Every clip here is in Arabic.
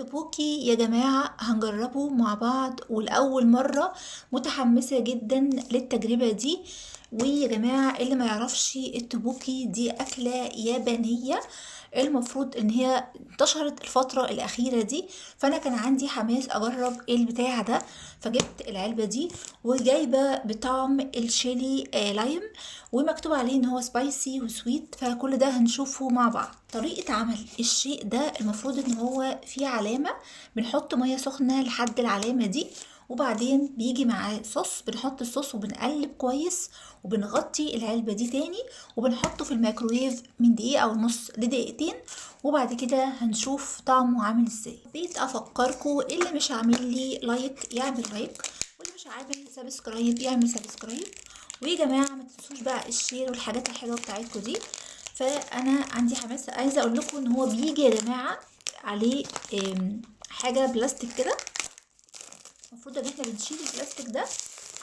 التبوكي يا جماعة هنجربه مع بعض ولأول مرة. متحمسة جدا للتجربة دي. ويا جماعة اللي ما يعرفش التبوكي دي أكلة يابانية، المفروض ان هي انتشرت الفترة الأخيرة دي، فأنا كان عندي حماس أجرب البتاع ده، فجبت العلبة دي وجايبة بطعم الشيلي لايم، ومكتوب عليه ان هو سبايسي وسويت، فكل ده هنشوفه مع بعض. طريقة عمل الشيء ده المفروض ان هو فيه علامة، بنحط مية سخنة لحد العلامة دي، وبعدين بيجي معاه صوص، بنحط الصوص وبنقلب كويس، وبنغطي العلبة دي تاني، وبنحطه في الميكرويف من دقيقة او نص لدقيقتين، وبعد كده هنشوف طعمه عامل ازاي. بقيت افكركم اللي مش عامل لي لايك يعمل لايك، واللي مش عامل سبسكرايب يعمل سبسكرايب، ويا جماعه ما تنسوش بقى الشير والحاجات الحلوه بتاعتكم دي. فانا عندي حماس، عايزه اقول لكم ان هو بيجي يا جماعه عليه حاجه بلاستيك كده، المفروض ان احنا بنشيل البلاستيك ده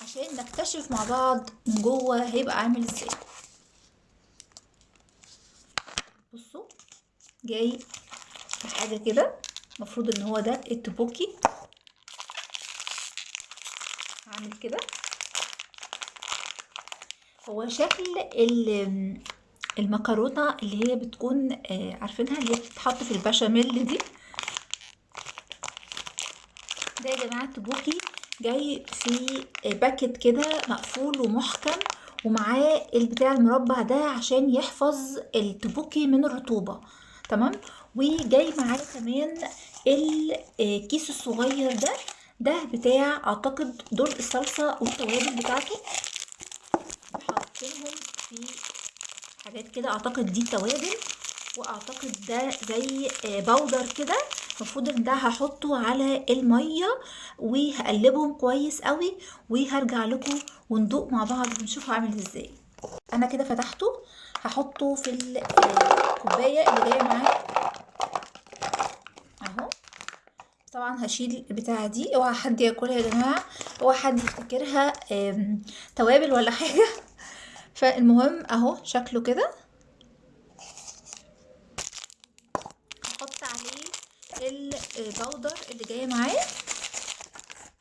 عشان نكتشف مع بعض من جوه هيبقى عامل ازاي. بصوا، جاي في حاجه كده، المفروض ان هو ده التبوكي، عامل كده. هو شكل المكرونه اللي هي بتكون عارفينها، اللي هي بتتحط في البشاميل دي. ده يا جماعه التبوكي جاي في باكت كده مقفول ومحكم، ومعاه البتاع المربع ده عشان يحفظ التبوكي من الرطوبه، تمام. وجاي معاه كمان الكيس الصغير ده بتاع اعتقد دول الصلصه والتوابل بتاعته، حاطينهم في حاجات كده، اعتقد دي توابل، واعتقد ده زي باودر كده. المفروض ان ده هحطه على الميه وهقلبهم كويس قوي، وهرجع لكم وندوق مع بعض ونشوف عامل ازاي. انا كده فتحته، هحطه في الكوبايه اللي جايه معاه اهو. طبعا هشيل البتاعه دي، اوعى حد ياكلها يا جماعه، اوعى حد يفتكرها توابل ولا حاجه. فالمهم اهو شكله كده، هحط عليه البودر اللي جايه معاه،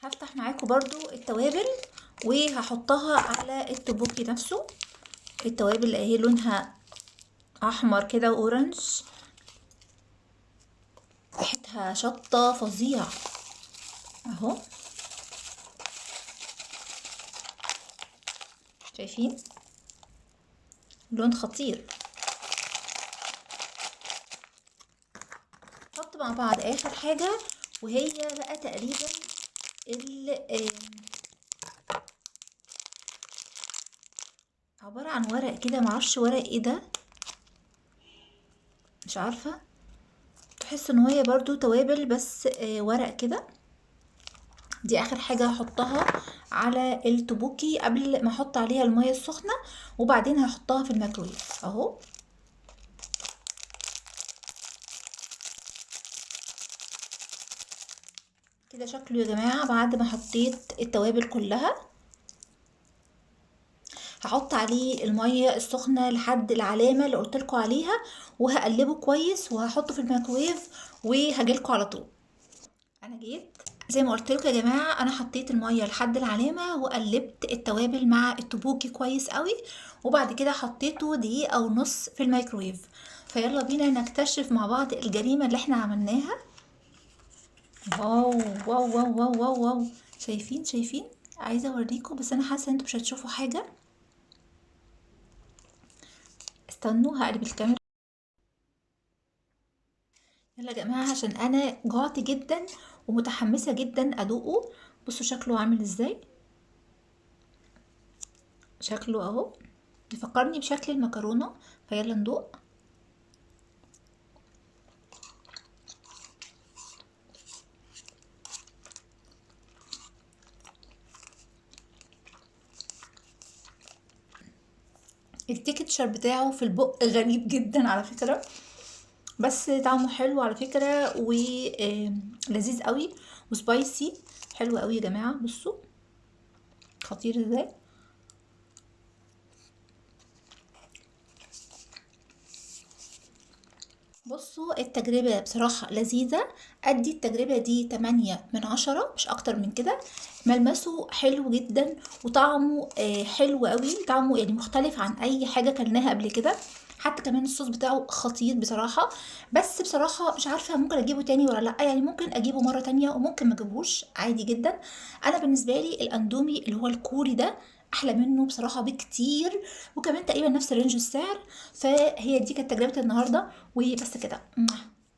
هفتح معاكم برضو التوابل وهحطها على التبوكي نفسه. التوابل اللي اهي لونها احمر كده واورنج، ريحتها شطه فظيع اهو، شايفين لون خطير. نحط مع بعض اخر حاجه، وهي بقى تقريبا عباره عن ورق كده، معرفش ورق ايه ده، مش عارفه، تحس ان هي برضو توابل بس ورق كده. دي اخر حاجة هحطها على التبوكي قبل ما احط عليها المية السخنة، وبعدين هحطها في الميكرويف اهو. كده شكله يا جماعة بعد ما حطيت التوابل كلها. هحط عليه المية السخنة لحد العلامة اللي قلتلكوا عليها، وهقلبه كويس، وهحطه في الميكرويف وهجيلكوا على طول. انا جيت زي ما قلت لكم يا جماعه، انا حطيت الميه لحد العلامه وقلبت التوابل مع التبوكي كويس قوي، وبعد كده حطيته دقيقه ونص في الميكرويف. فيلا بينا نكتشف مع بعض الجريمه اللي احنا عملناها. واو واو واو واو واو, واو. شايفين عايزه اوريكم، بس انا حاسه انتوا مش هتشوفوا حاجه. استنوا هقلب الكاميرا. يلا يا جماعه، عشان انا جعت جدا ومتحمسه جدا ادوقه. بصوا شكله عامل ازاي، شكله اهو بيفكرني بشكل المكرونة. فيلا ندوق. التكتشر بتاعه في البق غريب جدا على فكرة، بس طعمه حلو على فكرة ولذيذ قوي وسبايسي، حلو قوي يا جماعة. بصوا خطير ازاي. بصوا التجربة بصراحة لذيذة، أدي التجربة دي 8/10 مش أكتر من كده. ملمسه حلو جدا وطعمه حلو قوي، طعمه يعني مختلف عن أي حاجة كلناها قبل كده. حتى كمان الصوص بتاعه خطير بصراحة. بس بصراحة مش عارفة ممكن أجيبه تاني ولا لأ، يعني ممكن أجيبه مرة تانية وممكن ما أجيبهوش عادي جدا. أنا بالنسبة لي الأندومي اللي هو الكوري ده أحلى منه بصراحة بكتير، وكمان تقريبا نفس رينج السعر. فهي دي كانت تجربة النهاردة وبس كده.